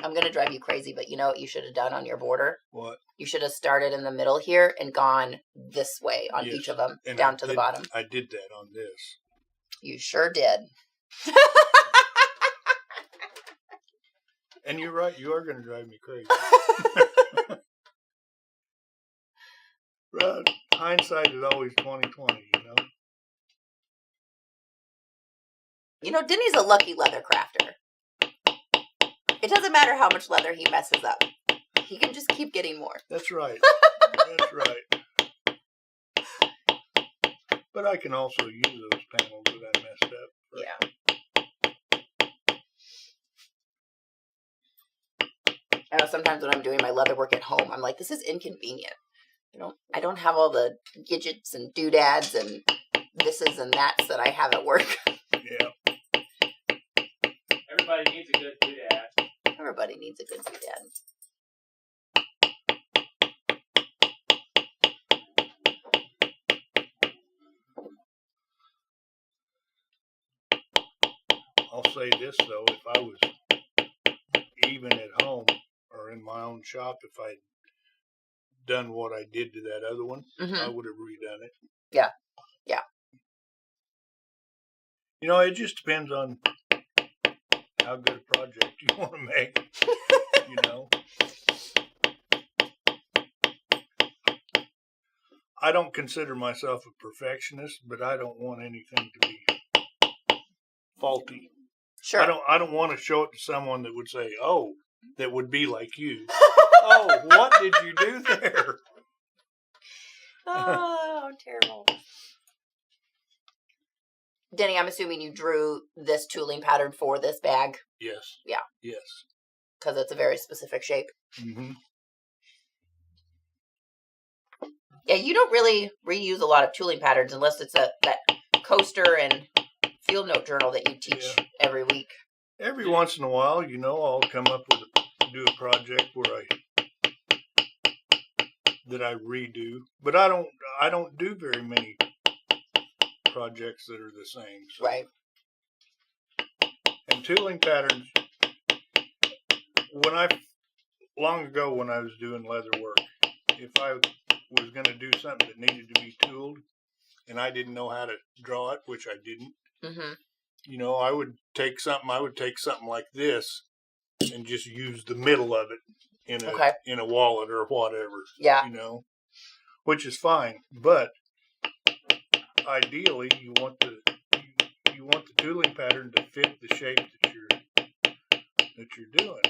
Speaker 1: I'm going to drive you crazy, but you know what you should have done on your border?
Speaker 2: What?
Speaker 1: You should have started in the middle here and gone this way on each of them, down to the bottom.
Speaker 2: I did that on this.
Speaker 1: You sure did.
Speaker 2: And you're right, you are going to drive me crazy. Right. Hindsight is always 20/20, you know.
Speaker 1: You know, Denny's a lucky leather crafter. It doesn't matter how much leather he messes up. He can just keep getting more.
Speaker 2: That's right. That's right. But I can also use those panels that I messed up.
Speaker 1: Yeah. I know sometimes when I'm doing my leather work at home, I'm like, this is inconvenient. I don't have all the gadgets and doodads and thises and that's that I have at work.
Speaker 2: Yeah.
Speaker 3: Everybody needs a good doodad.
Speaker 1: Everybody needs a good doodad.
Speaker 2: I'll say this though, if I was even at home or in my own shop, if I'd done what I did to that other one, I would have redone it.
Speaker 1: Yeah. Yeah.
Speaker 2: You know, it just depends on how good a project you want to make, you know. I don't consider myself a perfectionist, but I don't want anything to be faulty.
Speaker 1: Sure.
Speaker 2: I don't want to show it to someone that would say, "Oh, that would be like you." Oh, what did you do there?
Speaker 1: Oh, terrible. Denny, I'm assuming you drew this tooling pattern for this bag
Speaker 2: Yes.
Speaker 1: Yeah.
Speaker 2: Yes.
Speaker 1: because it's a very specific shape.
Speaker 2: Mm-hmm.
Speaker 1: Yeah, you don't really reuse a lot of tooling patterns unless it's that coaster and field note journal that you teach every week.
Speaker 2: Every once in a while, you know, I'll come up with do a project where I redo, but I don't do very many projects that are the same. So.
Speaker 1: Right.
Speaker 2: And tooling patterns, long ago when I was doing leather work, if I was going to do something that needed to be tooled and I didn't know how to draw it, which I didn't,
Speaker 1: Mm-hmm.
Speaker 2: you know, I would take something like this and just use the middle of it in a wallet or whatever.
Speaker 1: Yeah.
Speaker 2: You know, which is fine, but ideally you want the tooling pattern to fit the shape that you're doing.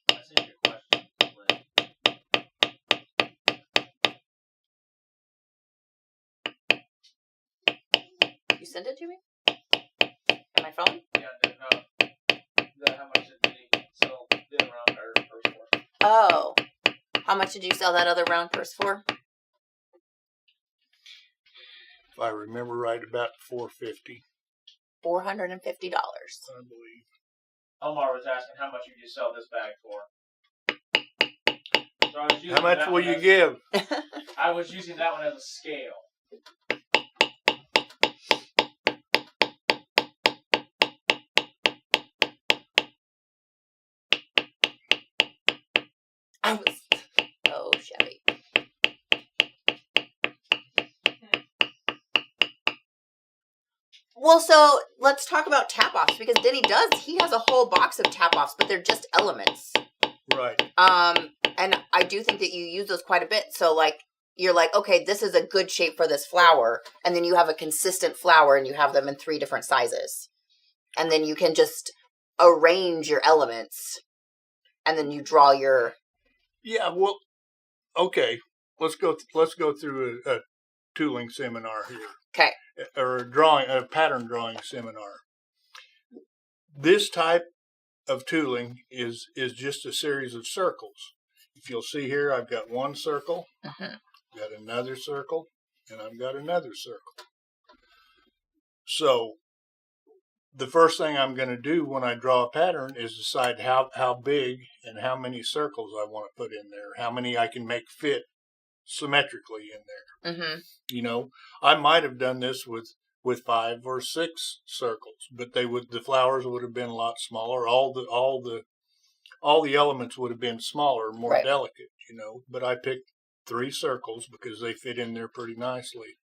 Speaker 3: That's a good question.
Speaker 1: You sent it to me? On my phone?
Speaker 3: Yeah, how much did he sell the round or first for?
Speaker 1: Oh. How much did you sell that other round purse for?
Speaker 2: If I remember right, about $450,
Speaker 1: $450.
Speaker 2: I believe.
Speaker 3: Omar was asking how much would you sell this bag for? So I was using
Speaker 2: How much
Speaker 3: that
Speaker 2: will
Speaker 3: one
Speaker 2: you
Speaker 3: as-
Speaker 2: give?
Speaker 3: I was using that one as a scale.
Speaker 1: Oh, Chevy. Well, so let's talk about tap-offs because Denny he has a whole box of tap-offs, but they're just elements.
Speaker 2: Right.
Speaker 1: And I do think that you use those quite a bit. So like, you're like, okay, this is a good shape for this flower. And then you have a consistent flower and you have them in 3 different sizes. And then you can just arrange your elements and then you draw your.
Speaker 2: Yeah. Well, okay. Let's go through a tooling seminar here.
Speaker 1: Okay.
Speaker 2: Or a pattern drawing seminar. This type of tooling is just a series of circles. If you'll see here, I've got one circle, got another circle, and I've got another circle. So the first thing I'm going to do when I draw a pattern is decide how big and how many circles I want to put in there, how many I can make fit symmetrically in there.
Speaker 1: Mm-hmm.
Speaker 2: You know, I might have done this with 5 or 6 circles, but the flowers would have been a lot smaller. All the elements would have been smaller, more
Speaker 1: Right.
Speaker 2: delicate, you know. But I picked 3 circles because they fit in there pretty nicely.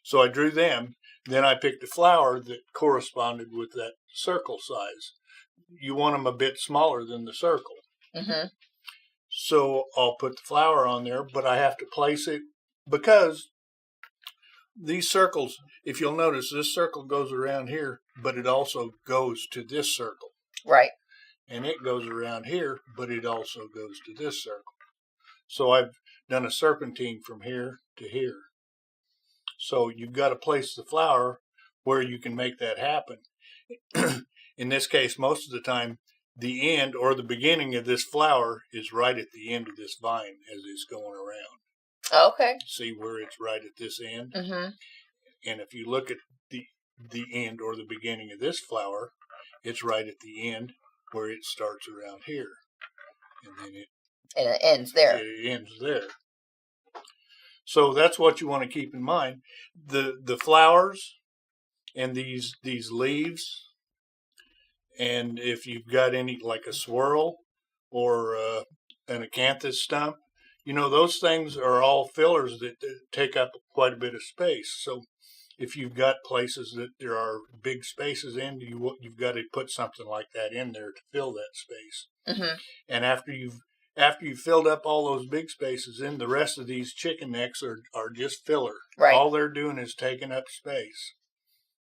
Speaker 2: So I drew them. Then I picked a flower that corresponded with that circle size. You want them a bit smaller than the circle.
Speaker 1: Mm-hmm.
Speaker 2: So I'll put the flower on there, but I have to place it because these circles, if you'll notice, this circle goes around here, but it also goes to this circle.
Speaker 1: Right.
Speaker 2: And it goes around here, but it also goes to this circle. So I've done a serpentine from here to here. So you've got to place the flower where you can make that happen. In this case, most of the time, the end or the beginning of this flower is right at the end of this vine as it's going around.
Speaker 1: Okay.
Speaker 2: See where it's right at this end?
Speaker 1: Mm-hmm.
Speaker 2: And if you look at the end or the beginning of this flower, it's right at the end where it starts around here. And then
Speaker 1: And it ends there.
Speaker 2: it ends there. So that's what you want to keep in mind. The flowers and these leaves, and if you've got any like a swirl or an acanthus stump, those things are all fillers that take up quite a bit of space. So if you've got places that there are big spaces in, you've got to put something like that in there to fill that space.
Speaker 1: Mm-hmm.
Speaker 2: And after you've filled up all those big spaces in, the rest of these chicken necks are just filler.
Speaker 1: Right.
Speaker 2: All they're doing is taking up space.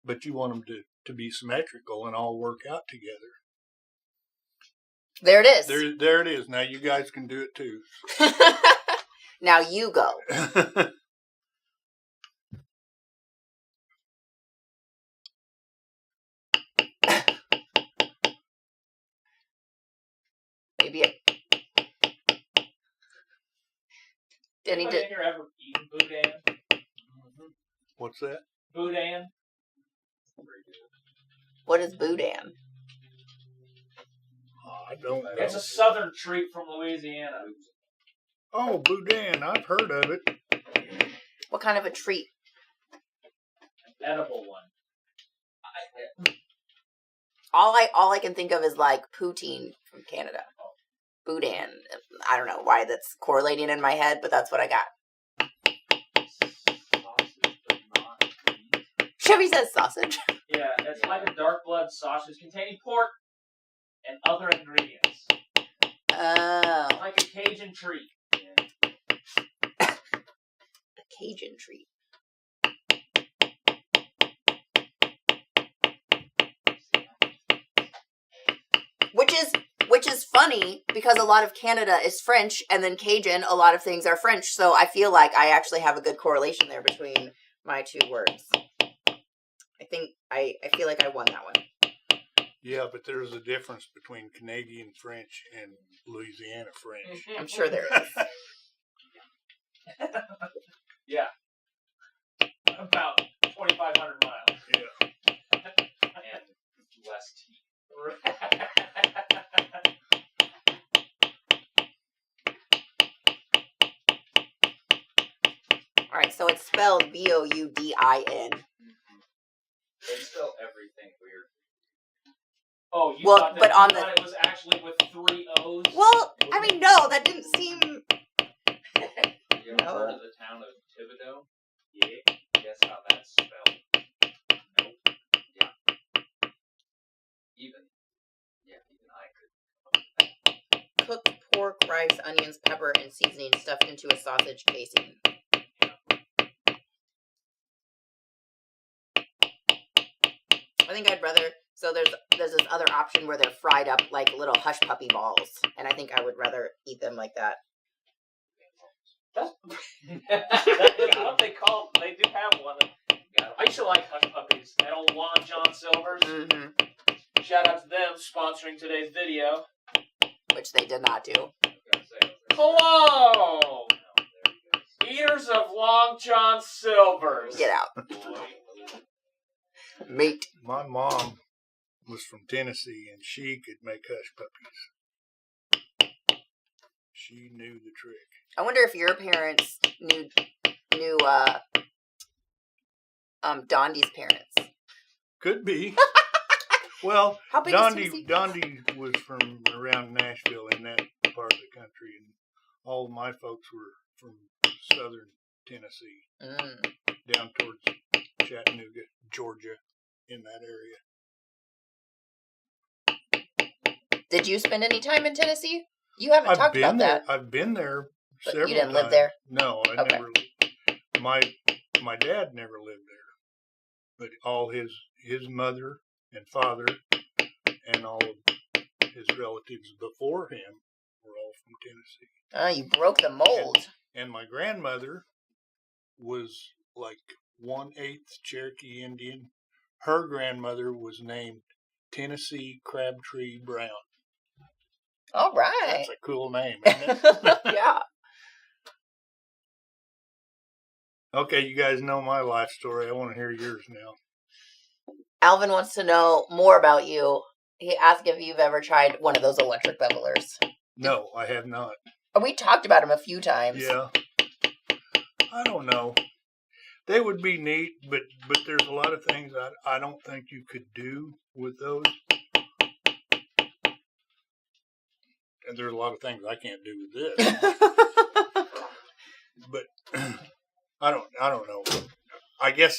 Speaker 2: But you want them to be symmetrical and all work out together.
Speaker 1: There it is.
Speaker 2: There it is. Now you guys can do it too.
Speaker 1: Now you go. Maybe it. Denny
Speaker 3: Anybody
Speaker 1: did.
Speaker 3: in here ever eaten boudin?
Speaker 2: What's that?
Speaker 3: Boudin?
Speaker 1: What is boudin?
Speaker 2: I don't know.
Speaker 3: It's a southern treat from Louisiana.
Speaker 2: Oh, boudin. I've heard of it.
Speaker 1: What kind of a treat?
Speaker 3: An edible one.
Speaker 1: All I can think of is like poutine from Canada. Boudin. I don't know why that's correlating in my head, but that's what I got. Chevy says sausage.
Speaker 3: Yeah, it's like a dark blood sausage containing pork and other ingredients.
Speaker 1: Oh.
Speaker 3: Like a Cajun treat.
Speaker 1: A Cajun treat. Which is funny because a lot of Canada is French, and then Cajun, a lot of things are French. So I feel like I actually have a good correlation there between my two words. I feel like I won that one.
Speaker 2: Yeah, but there's a difference between Canadian French and Louisiana French.
Speaker 1: I'm sure there is.
Speaker 3: Yeah. About 2,500 miles.
Speaker 2: Yeah.
Speaker 3: And less teeth.
Speaker 1: All right, so it's spelled Boudin.
Speaker 3: They spell everything weird. Oh, you
Speaker 1: Well,
Speaker 3: thought that
Speaker 1: but on
Speaker 3: thought it was actually with 3 O's?
Speaker 1: Well, I mean, no, that didn't seem.
Speaker 3: You ever heard of the town of Thibodeau? Yeah. Guess how that's spelled? Nope. Yeah. Even I could.
Speaker 1: Cooked pork, rice, onions, pepper, and seasoning stuffed into a sausage casing. I think I'd rather. So there's this other option where they're fried up like little hush puppy balls, and I think I would rather eat them like that.
Speaker 3: That's what they call. They do have one. I used to like hush puppies. That old Long John Silver's.
Speaker 1: Mm-hmm.
Speaker 3: Shout out to them sponsoring today's video.
Speaker 1: Which they did not do.
Speaker 3: Hello, eaters of Long John Silver's.
Speaker 1: Get out, mate.
Speaker 2: My mom was from Tennessee, and she could make hush puppies. She knew the trick.
Speaker 1: I wonder if your parents knew Dondi's parents.
Speaker 2: Could be. Well,
Speaker 1: How big is Tennessee?
Speaker 2: Dondi was from around Nashville in that part of the country, and all of my folks were from southern Tennessee, down towards Chattanooga, Georgia, in that area.
Speaker 1: Did you spend any time in Tennessee? You haven't talked about that.
Speaker 2: I've been there
Speaker 1: But
Speaker 2: several
Speaker 1: you didn't
Speaker 2: times.
Speaker 1: live there?
Speaker 2: No, I
Speaker 1: Okay.
Speaker 2: never. My dad never lived there, but all his mother and father and all of his relatives before him were all from Tennessee.
Speaker 1: Oh, you broke the mold.
Speaker 2: And my grandmother was like 1/8 Cherokee Indian. Her grandmother was named Tennessee Crabtree Brown.
Speaker 1: All right.
Speaker 2: That's a cool name, isn't it?
Speaker 1: Yeah.
Speaker 2: Okay, you guys know my life story. I want to hear yours now.
Speaker 1: Alvin wants to know more about you. He asked if you've ever tried one of those electric bevelers.
Speaker 2: No, I have not.
Speaker 1: We talked about them a few times.
Speaker 2: Yeah. I don't know. They would be neat, but there's a lot of things I don't think you could do with those. And there's a lot of things I can't do with this. but I don't know. I guess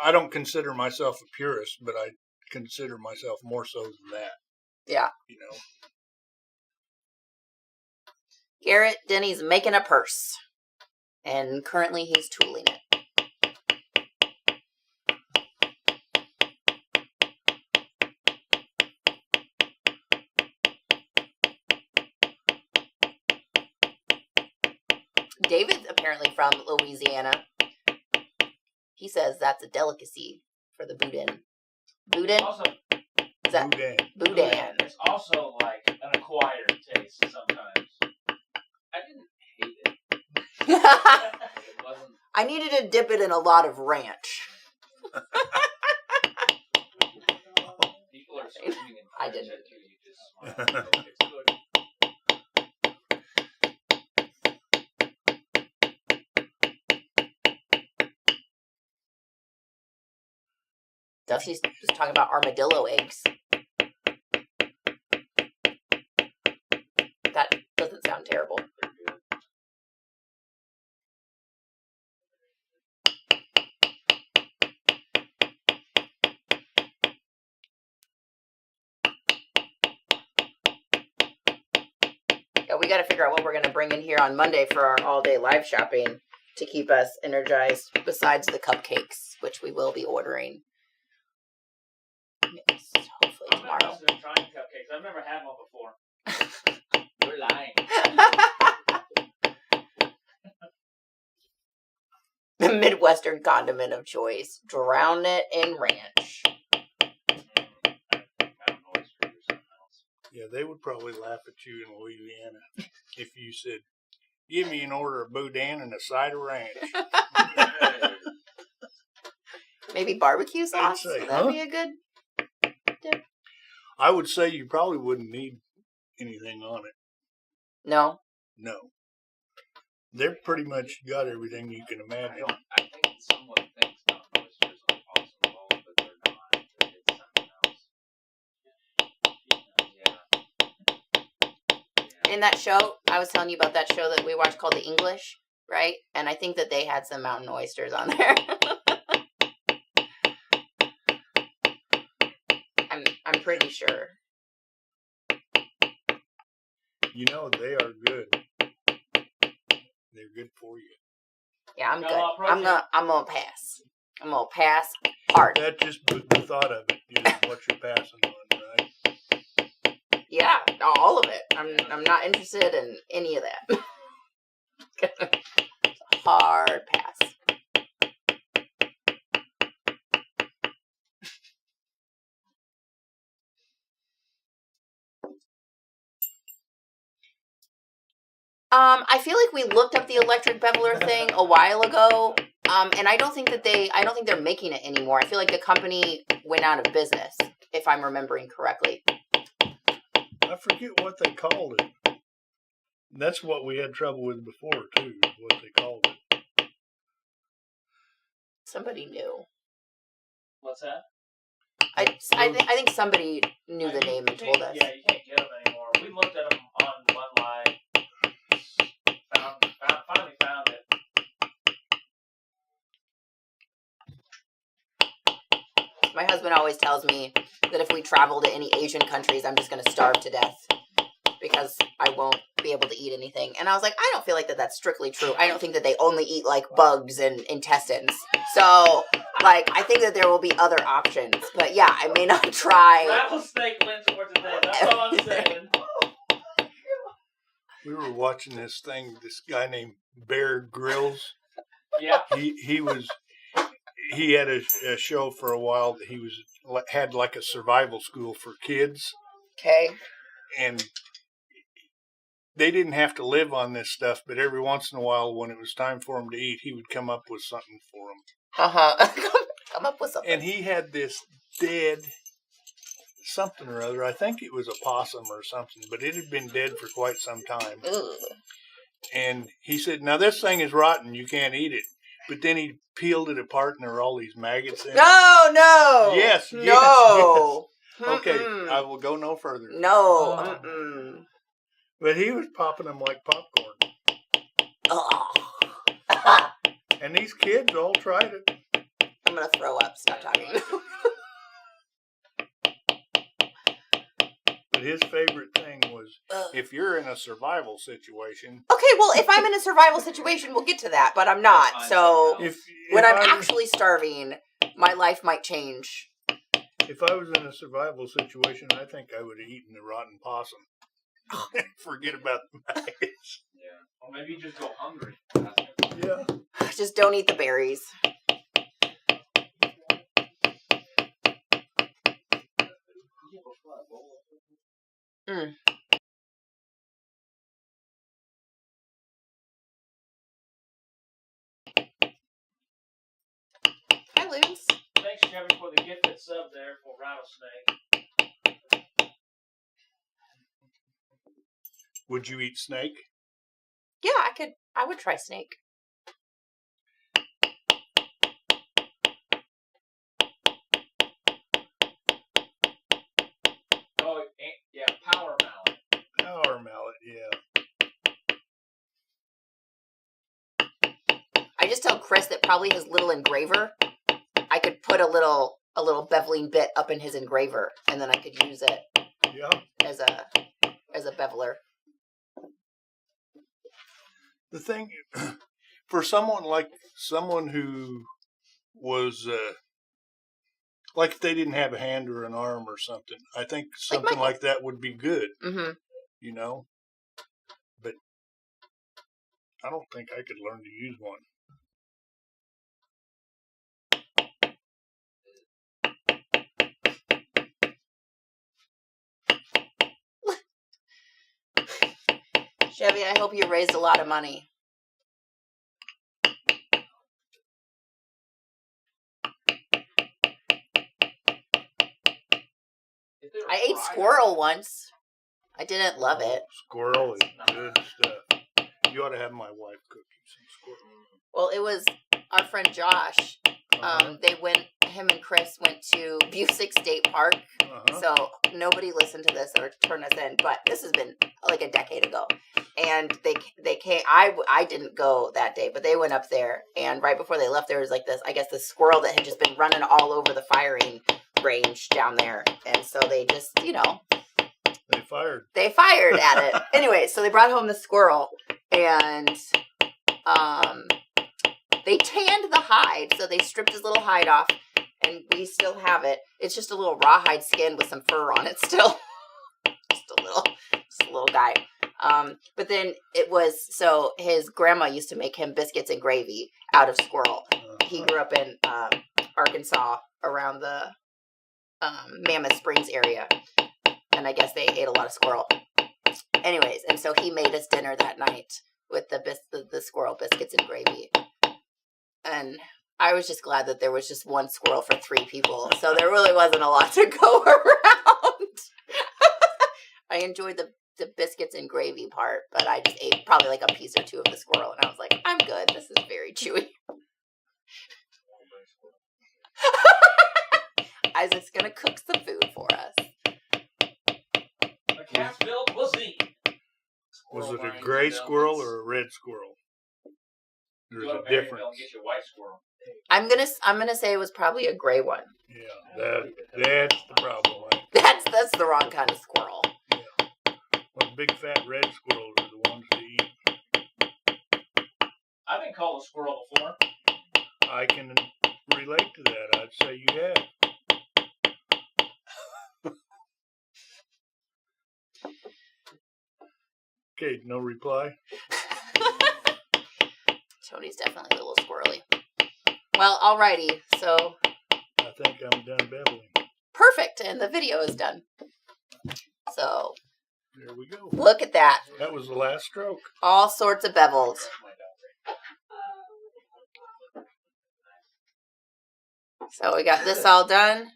Speaker 2: I don't consider myself a purist, but I consider myself more so than that.
Speaker 1: Yeah.
Speaker 2: You know.
Speaker 1: Garrett, Denny's making a purse. And currently he's tooling it. David's apparently from Louisiana. He says that's a delicacy for the boudin. Boudin?
Speaker 3: Also,
Speaker 1: Is that boudin?
Speaker 3: It's also like an acquired taste sometimes. I didn't hate it. It wasn't.
Speaker 1: I needed to dip it in a lot of ranch.
Speaker 3: People are screaming in
Speaker 1: I
Speaker 3: French
Speaker 1: didn't.
Speaker 3: at you. You just smile. It's good.
Speaker 1: Dusty's just talking about armadillo eggs. That doesn't sound terrible. Yeah, we got to figure out what we're going to bring in here on Monday for our all-day live shopping to keep us energized, besides the cupcakes, which we will be ordering. Yes, hopefully
Speaker 3: I'm
Speaker 1: tomorrow.
Speaker 3: interested in trying cupcakes. I've never had one before. You're lying.
Speaker 1: The Midwestern condiment of choice. Drown it in ranch.
Speaker 2: Yeah, they would probably laugh at you in Louisiana if you said, "Give me an order of boudin and a side of ranch."
Speaker 1: Maybe barbecue sauce?
Speaker 2: say,
Speaker 1: Would that be a good dip?
Speaker 2: I would say you probably wouldn't need anything on it.
Speaker 1: No.
Speaker 2: No. They're pretty much got everything you can imagine.
Speaker 3: I think someone thinks mountain oysters are awesome rolls, but they're not. It's something else. Yeah.
Speaker 1: In that show, I was telling you about that show that we watched called The English, right? And I think that they had some mountain oysters on there. I'm pretty sure.
Speaker 2: You know, they are good. They're good for you.
Speaker 1: Yeah, I'm
Speaker 3: Got a
Speaker 1: good.
Speaker 3: lot of
Speaker 1: I'm gonna pass. I'm gonna pass hard.
Speaker 2: That just the thought of it is what you're passing on, right?
Speaker 1: Yeah, all of it. I'm not interested in any of that. Hard pass. I feel like we looked up the electric beveler thing a while ago, and I don't think they're making it anymore. I feel like the company went out of business, if I'm remembering correctly.
Speaker 2: I forget what they called it. That's what we had trouble with before, too, what they called it.
Speaker 1: Somebody knew.
Speaker 3: What's that?
Speaker 1: I think somebody knew the name and told us.
Speaker 3: Yeah, you can't get them anymore. We looked at them on One Live. Finally found it.
Speaker 1: My husband always tells me that if we travel to any Asian countries, I'm just going to starve to death because I won't be able to eat anything. And I was like, I don't feel like that's strictly true. I don't think that they only eat like bugs and intestines. So, like, I think that there will be other options. But yeah, I may not try.
Speaker 3: Rattlesnake wins for today. That's all I'm saying.
Speaker 2: We were watching this thing, this guy named Bear Grylls.
Speaker 3: Yeah.
Speaker 2: He had a show for a while that had like a survival school for kids.
Speaker 1: Okay.
Speaker 2: And they didn't have to live on this stuff, but every once in a while when it was time for them to eat, he would come up with something for them.
Speaker 1: Come up with something.
Speaker 2: And he had this dead something or other. I think it was a possum or something, but it had been dead for quite some time.
Speaker 1: Ugh.
Speaker 2: And he said, "Now this thing is rotten. You can't eat it." But then he peeled it apart, and there were all these maggots in it.
Speaker 1: No.
Speaker 2: Yes.
Speaker 1: No.
Speaker 2: Yes. Okay, I will go no further.
Speaker 1: No.
Speaker 2: But he was popping them like popcorn.
Speaker 1: Ugh.
Speaker 2: And these kids all tried it.
Speaker 1: I'm gonna throw up. Stop talking.
Speaker 2: But his favorite thing was if you're in a survival situation.
Speaker 1: Okay, well, if I'm in a survival situation, we'll get to that, but I'm not. So when I'm actually starving, my life might change.
Speaker 2: If I was in a survival situation, I think I would have eaten the rotten possum. Forget about the maggots.
Speaker 3: Yeah. Or maybe you just go hungry.
Speaker 2: Yeah.
Speaker 1: Just don't eat the berries. Mm. Hi, Loons.
Speaker 3: Thanks, Chevy, for the gifted sub there for Rattlesnake.
Speaker 2: Would you eat snake?
Speaker 1: Yeah, I would try snake.
Speaker 3: Oh, yeah, power mallet.
Speaker 2: Power mallet, yeah.
Speaker 1: I just tell Chris that probably his little engraver, I could put a little beveling bit up in his engraver, and then I could use it as a beveler.
Speaker 2: The thing, for someone who was, like if they didn't have a hand or an arm or something, I think something like that would be good, you know? But I don't think I could learn to use one.
Speaker 1: Chevy, I hope you raised a lot of money. I ate squirrel once. I didn't love it.
Speaker 2: Squirrel is good stuff. You ought to have my wife cook you some squirrel.
Speaker 1: Well, it was our friend Josh. Him and Chris went to Busick State Park. So nobody listened to this or turned us in, but this has been like a decade ago. And they came. I didn't go that day, but they went up there. And right before they left, there was like this, I guess, this squirrel that had just been running all over the firing range down there. And so they just,
Speaker 2: They fired
Speaker 1: at it. Anyway, so they brought home the squirrel, and they tanned the hide. So they stripped his little hide off, and we still have it. It's just a little rawhide skin with some fur on it still. just a little guy. But then so his grandma used to make him biscuits and gravy out of squirrel. He grew up in Arkansas around the Mammoth Springs area. And I guess they ate a lot of squirrel. Anyways, and so he made us dinner that night with the squirrel biscuits and gravy. And I was just glad that there was just one squirrel for 3 people. So there really wasn't a lot to go around. I enjoyed the biscuits and gravy part, but I just ate probably like a piece or 2 of the squirrel. And I was like, I'm good. This is very chewy. Isaac's going to cook some food for us.
Speaker 3: A cat-filled pussy.
Speaker 2: Was it a gray squirrel or a red squirrel? There's a difference.
Speaker 3: Get your white squirrel.
Speaker 1: I'm gonna say it was probably a gray one.
Speaker 2: Yeah, that's the problem. Right?
Speaker 1: That's the wrong kind of squirrel.
Speaker 2: Yeah. Well, big fat red squirrels are the ones to eat.
Speaker 3: I've been called a squirrel before.
Speaker 2: I can relate to that. I'd say you have. Okay, no reply.
Speaker 1: Tony's definitely a little squirrely. Well, alrighty. So
Speaker 2: I think I'm done beveling.
Speaker 1: perfect, and the video is done. So
Speaker 2: There we go.
Speaker 1: look at that.
Speaker 2: That was the last stroke.
Speaker 1: All sorts of bevels. So we got this all done.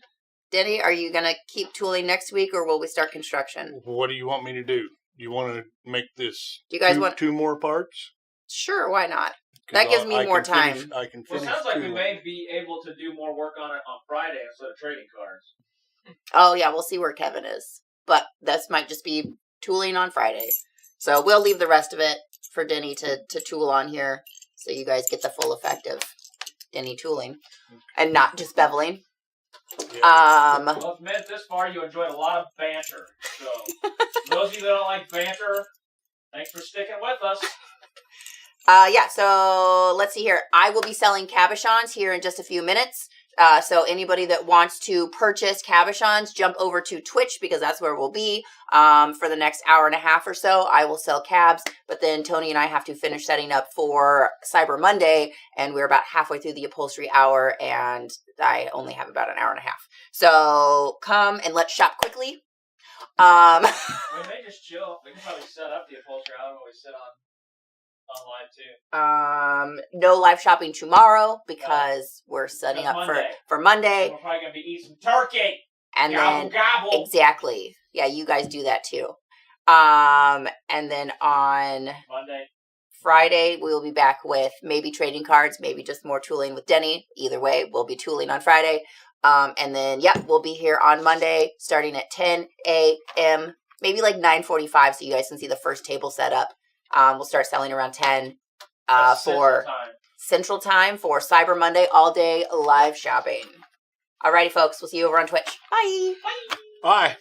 Speaker 1: Denny, are you gonna keep tooling next week, or will we start construction?
Speaker 2: What do you want me to do? You want to make this
Speaker 1: Do you guys want
Speaker 2: 2 more parts?
Speaker 1: Sure, why not?
Speaker 2: 'Cause
Speaker 1: That gives me
Speaker 2: I
Speaker 1: more
Speaker 2: can
Speaker 1: time.
Speaker 2: finish- I can
Speaker 3: Well,
Speaker 2: finish
Speaker 3: it sounds like
Speaker 2: 2.
Speaker 3: we may be able to do more work on it on Friday instead of trading cards.
Speaker 1: Oh yeah, we'll see where Kevin is. But this might just be tooling on Friday. So we'll leave the rest of it for Denny to tool on here. so you guys get the full effect of Denny tooling and not just beveling.
Speaker 2: Yeah.
Speaker 3: Well, if you made it this far, you enjoyed a lot of banter. So, those of you that don't like banter, thanks for sticking with us.
Speaker 1: Yeah, so let's see here. I will be selling cabochons here in just a few minutes. So anybody that wants to purchase cabochons, jump over to Twitch because that's where we'll be for the next hour and a half or so. I will sell cabs, but then Tony and I have to finish setting up for Cyber Monday, and we're about halfway through the upholstery hour, and I only have about an hour and a half. So come and let's shop quickly.
Speaker 3: We may just chill. We can probably set up the upholstery. I don't always sit on live too.
Speaker 1: No live shopping tomorrow because we're setting
Speaker 3: That's
Speaker 1: up
Speaker 3: Monday.
Speaker 1: for Monday.
Speaker 3: And we're probably gonna be eating some turkey.
Speaker 1: And
Speaker 3: Gobble,
Speaker 1: then
Speaker 3: gobble.
Speaker 1: exactly. Yeah, you guys do that too. And then on Friday, we will be back with maybe trading cards, maybe just more tooling with Denny. Either way, we'll be tooling on Friday. And then, we'll be here on Monday starting at 10 a.m., maybe like 9:45 so you guys can see the first table set up. We'll start selling around 10 for Central Time for Cyber Monday all day live shopping. Alrighty, folks. We'll see you over on Twitch. Bye.
Speaker 2: Bye.